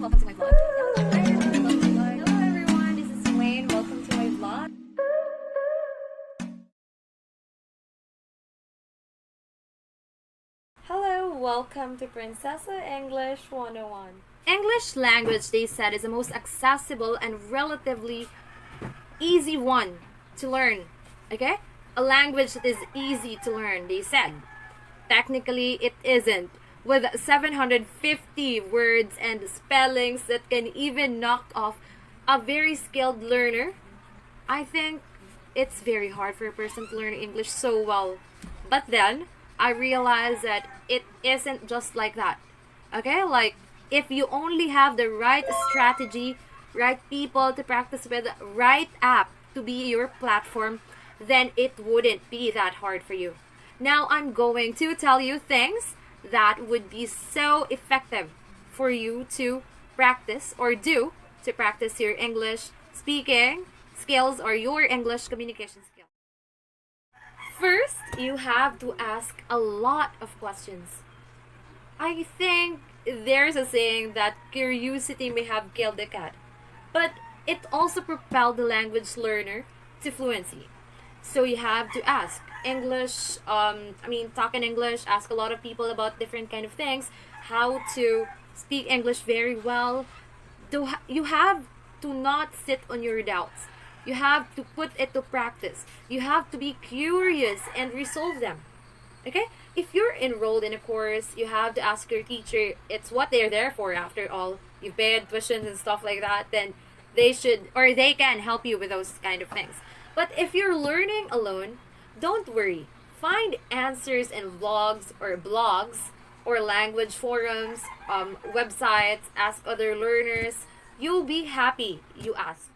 welcome to my vlog. Hello everyone, this is Wayne. Welcome to my vlog. Hello, welcome to Princessa English 101. English language, they said, is the most accessible and relatively easy one to learn. Okay? A language that is easy to learn, they said. Technically, it isn't. With 750 words and spellings that can even knock off a very skilled learner, I think it's very hard for a person to learn English so well. But then, I realized that it isn't just like that. Okay? Like, if you only have the right strategy, right people to practice with, right app to be your platform, then it wouldn't be that hard for you. Now I'm going to tell you things that would be so effective for you to practice or do to practice your English speaking skills or your English communication skills. First, you have to ask a lot of questions. I think there's a saying that curiosity may have killed the cat, but it also propelled the language learner to fluency. So you have to ask English, talk in English, ask a lot of people about different kind of things, how to speak English very well. You have to not sit on your doubts. You have to put it to practice. You have to be curious and resolve them. Okay? If you're enrolled in a course, you have to ask your teacher. It's what they're there for after all. You've paid tuitions and stuff like that, then they should or they can help you with those kind of things. But if you're learning alone, don't worry. Find answers in vlogs or blogs or language forums, websites, ask other learners. You'll be happy you ask.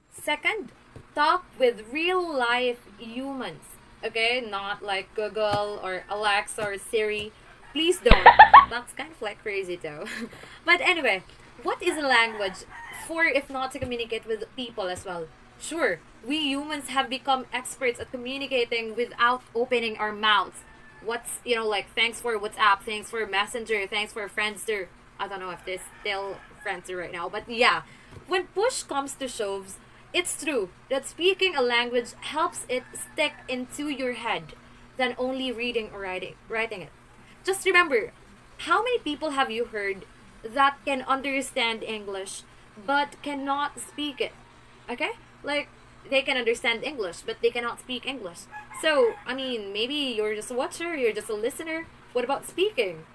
Second, talk with real life humans. Okay, not like Google or Alexa or Siri. Please don't. That's kind of like crazy though. But anyway, what is a language for if not to communicate with people as well? Sure, we humans have become experts at communicating without opening our mouths. Like thanks for WhatsApp, thanks for Messenger, thanks for Friendster. I don't know if this still Friendster right now, but yeah. When push comes to shoves, it's true that speaking a language helps it stick into your head than only reading or writing it. Just remember, how many people have you heard that can understand English but cannot speak it? Okay? Like, they can understand English, but they cannot speak English. So, maybe you're just a watcher, you're just a listener. What about speaking?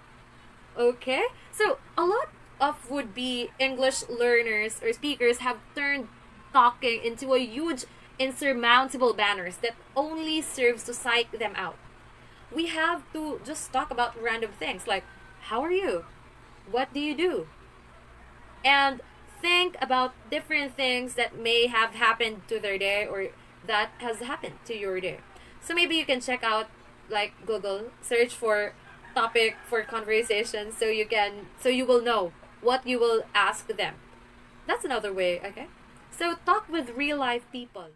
Okay? So, a lot of would-be English learners or speakers have turned talking into a huge, insurmountable banners that only serves to psych them out. We have to just talk about random things like, how are you? What do you do? And think about different things that may have happened to their day or that has happened to your day. So maybe you can check out like Google, search for topic for conversation so you will know what you will ask them. That's another way, okay? So talk with real life people.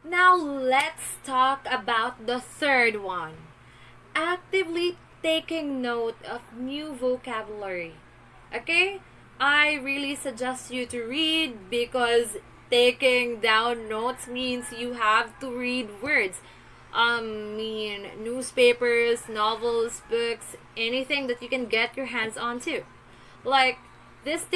Now let's talk about the third one. Actively taking note of new vocabulary. Okay? I really suggest you to read because taking down notes means you have to read words. Newspapers, novels, books, anything that you can get your hands on to. Like, this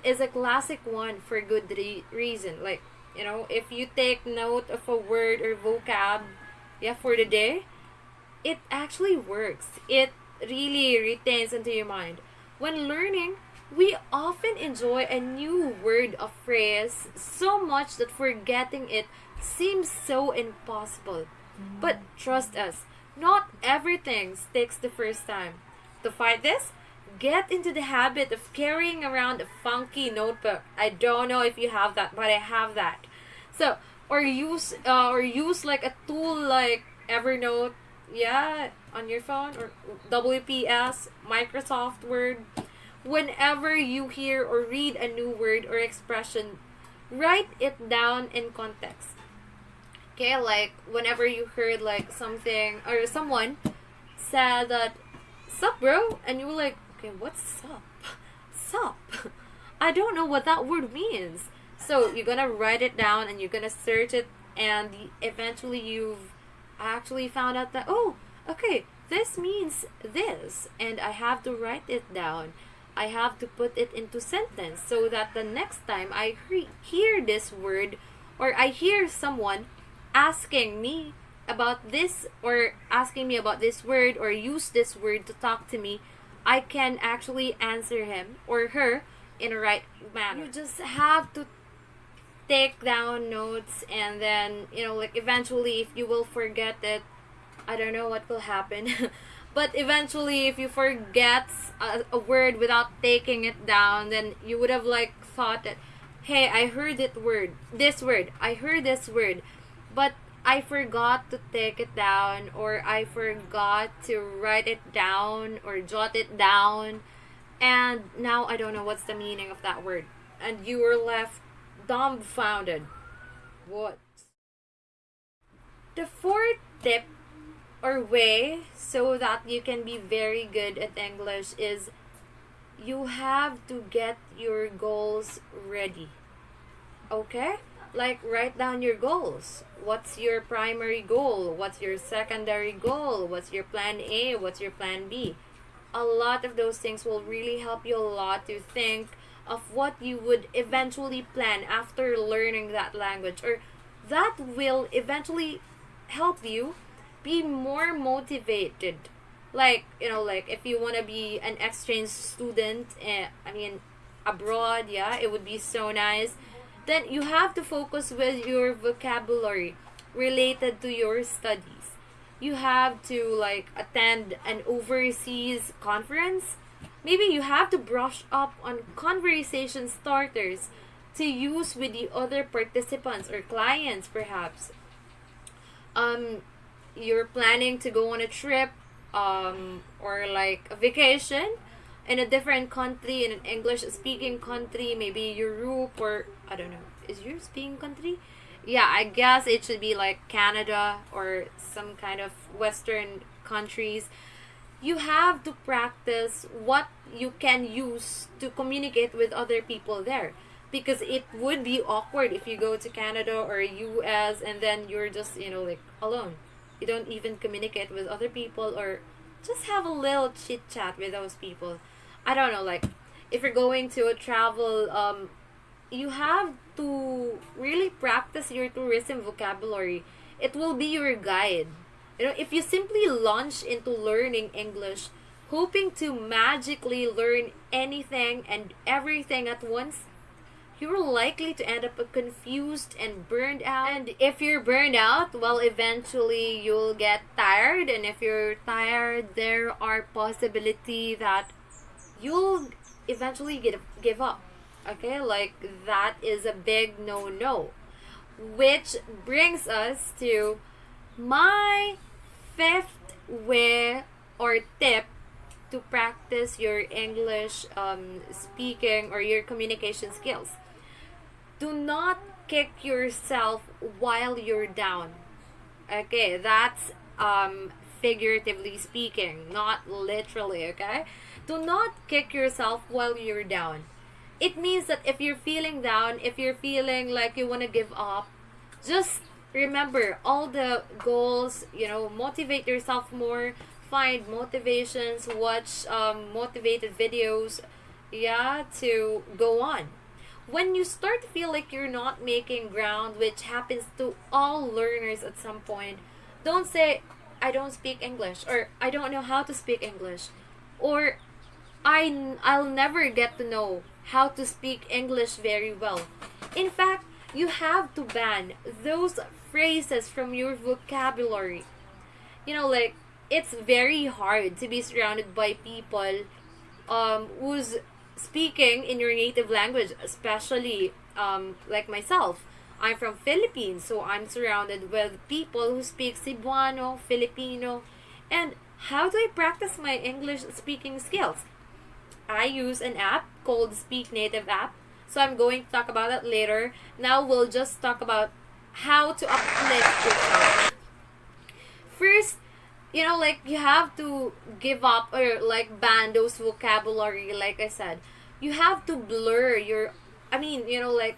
is a classic one for good reason. Like, if you take note of a word or vocab, for the day, it actually works. It really retains into your mind. When learning, we often enjoy a new word or phrase so much that forgetting it seems so impossible. But trust us, not everything sticks the first time. To fight this, get into the habit of carrying around a funky notebook. I don't know if you have that, but I have that. So, or use like a tool like Evernote, on your phone, or WPS, Microsoft Word. Whenever you hear or read a new word or expression, write it down in context. Okay, like whenever you heard like something or someone said that, "Sup, bro?" and you were like, "Okay, what's up?" what's up? I don't know what that word means. So you're gonna write it down and you're gonna search it, and eventually you've actually found out that, oh, okay, this means this, and I have to write it down. I have to put it into sentence so that the next time I hear this word, or I hear someone asking me about this, or asking me about this word, or use this word to talk to me, I can actually answer him or her in a right manner. You just have to take down notes, and then, like, eventually, if you will forget it, I don't know what will happen. But eventually, if you forget a word without taking it down, then you would have, like, thought that, hey, I heard I heard this word, but I forgot to take it down, or I forgot to write it down or jot it down, and now I don't know what's the meaning of that word, and you were left dumbfounded. What? The fourth tip or way so that you can be very good at English is you have to get your goals ready. Okay? Like, write down your goals. What's your primary goal? What's your secondary goal? What's your plan A? What's your plan B? A lot of those things will really help you a lot to think of what you would eventually plan after learning that language, or that will eventually help you be more motivated. Like, like, if you want to be an exchange student, abroad, yeah, it would be so nice. Then you have to focus with your vocabulary related to your studies. You have to, like, attend an overseas conference. Maybe you have to brush up on conversation starters to use with the other participants or clients, perhaps. You're planning to go on a trip, or like a vacation in a different country, in an English speaking country, maybe Europe, or I don't know, is Europe speaking country? Yeah, I guess it should be like Canada or some kind of Western countries. You have to practice what you can use to communicate with other people there, because it would be awkward if you go to Canada or US and then you're just, like, alone. You don't even communicate with other people, or just have a little chit chat with those people. I don't know, like, if you're going to a travel, you have to really practice your tourism vocabulary. It will be your guide. If you simply launch into learning English, hoping to magically learn anything and everything at once, you're likely to end up confused and burned out. And if you're burned out, well, eventually you'll get tired. And if you're tired, there are possibility that you'll eventually give up. Okay, like, that is a big no-no. Which brings us to my fifth way or tip to practice your English speaking or your communication skills. Do not kick yourself while you're down. Okay, that's figuratively speaking, not literally, okay? Do not kick yourself while you're down. It means that if you're feeling down, if you're feeling like you want to give up, just remember all the goals, motivate yourself more, find motivations, watch motivated videos, yeah, to go on. When you start to feel like you're not making ground, which happens to all learners at some point, don't say, I don't speak English, or I don't know how to speak English, or I'll never get to know how to speak English very well. In fact, you have to ban those phrases from your vocabulary. Like, it's very hard to be surrounded by people who's speaking in your native language, especially like myself. I'm from Philippines, so I'm surrounded with people who speak Cebuano, Filipino. And how do I practice my English speaking skills? I use an app called Speak Native app. So I'm going to talk about that later. Now we'll just talk about how to uplift yourself. First, like, you have to give up or, like, ban those vocabulary, like I said. you have to blur your, I mean, like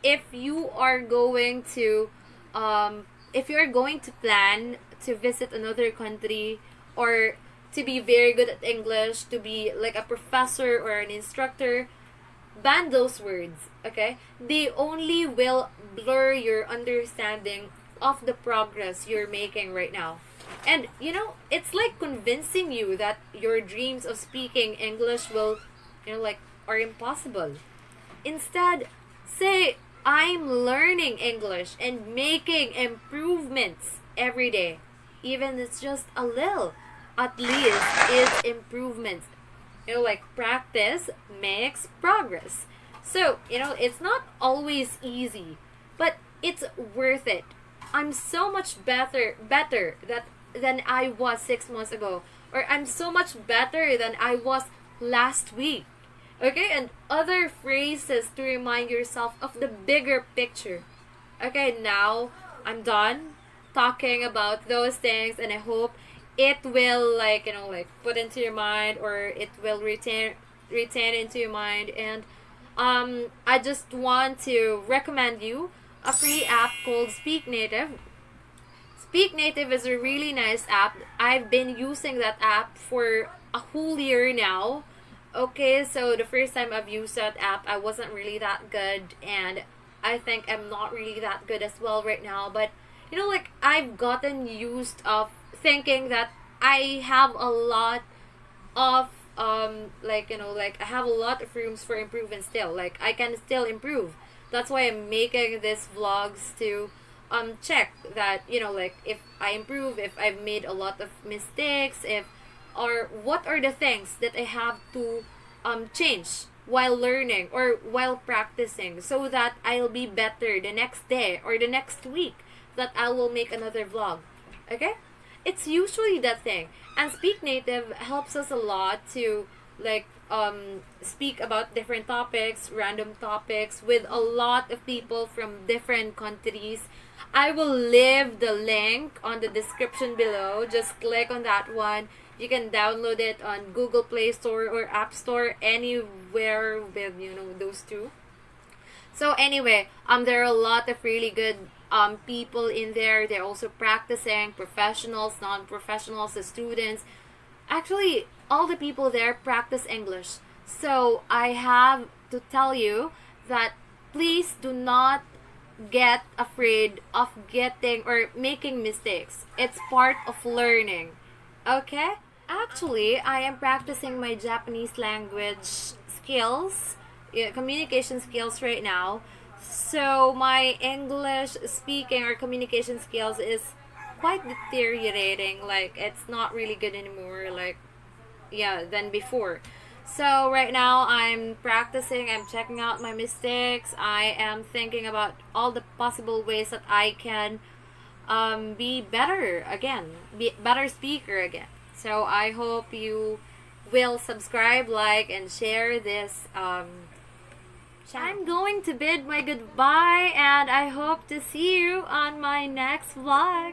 if you are going to if you're going to plan to visit another country, or to be very good at English, to be like a professor or an instructor, ban those words, okay? They only will blur your understanding of the progress you're making right now. And it's like convincing you that your dreams of speaking English will, like, are impossible. Instead, say, I'm learning English and making improvements every day. Even it's just a little. At least it's improvements. Like, practice makes progress. So, it's not always easy, but it's worth it. I'm so much better than I was 6 months ago. Or I'm so much better than I was last week. Okay, and other phrases to remind yourself of the bigger picture. Okay, now I'm done talking about those things, and I hope it will, like, put into your mind, or it will retain into your mind. And I just want to recommend you a free app called Speak Native. Speak Native is a really nice app. I've been using that app for a whole year now. Okay, so the first time I've used that app, I wasn't really that good, and I think I'm not really that good as well right now. But like, I've gotten used of thinking that I have a lot of like, I have a lot of rooms for improvement still. Like, I can still improve. That's why I'm making these vlogs to check that, like, if I improve, if I've made a lot of mistakes, if, or what are the things that I have to change while learning or while practicing, so that I'll be better the next day or the next week, that I will make another vlog. Okay? It's usually that thing. And Speak Native helps us a lot to, like, speak about different topics, random topics, with a lot of people from different countries. I will leave the link on the description below. Just click on that one. You can download it on Google Play Store or App Store, anywhere with, those two. So anyway, there are a lot of really good people in there. They're also practicing, professionals, non-professionals, the students. Actually, all the people there practice English. So I have to tell you that please do not get afraid of getting or making mistakes. It's part of learning. Okay? Actually, I am practicing my Japanese language skills, communication skills right now. So my English speaking or communication skills is quite deteriorating. Like, it's not really good anymore, like, than before. So right now I'm practicing, I'm checking out my mistakes. I am thinking about all the possible ways that I can be better again, be better speaker again. So I hope you will subscribe, like, and share this channel. I'm going to bid my goodbye, and I hope to see you on my next vlog.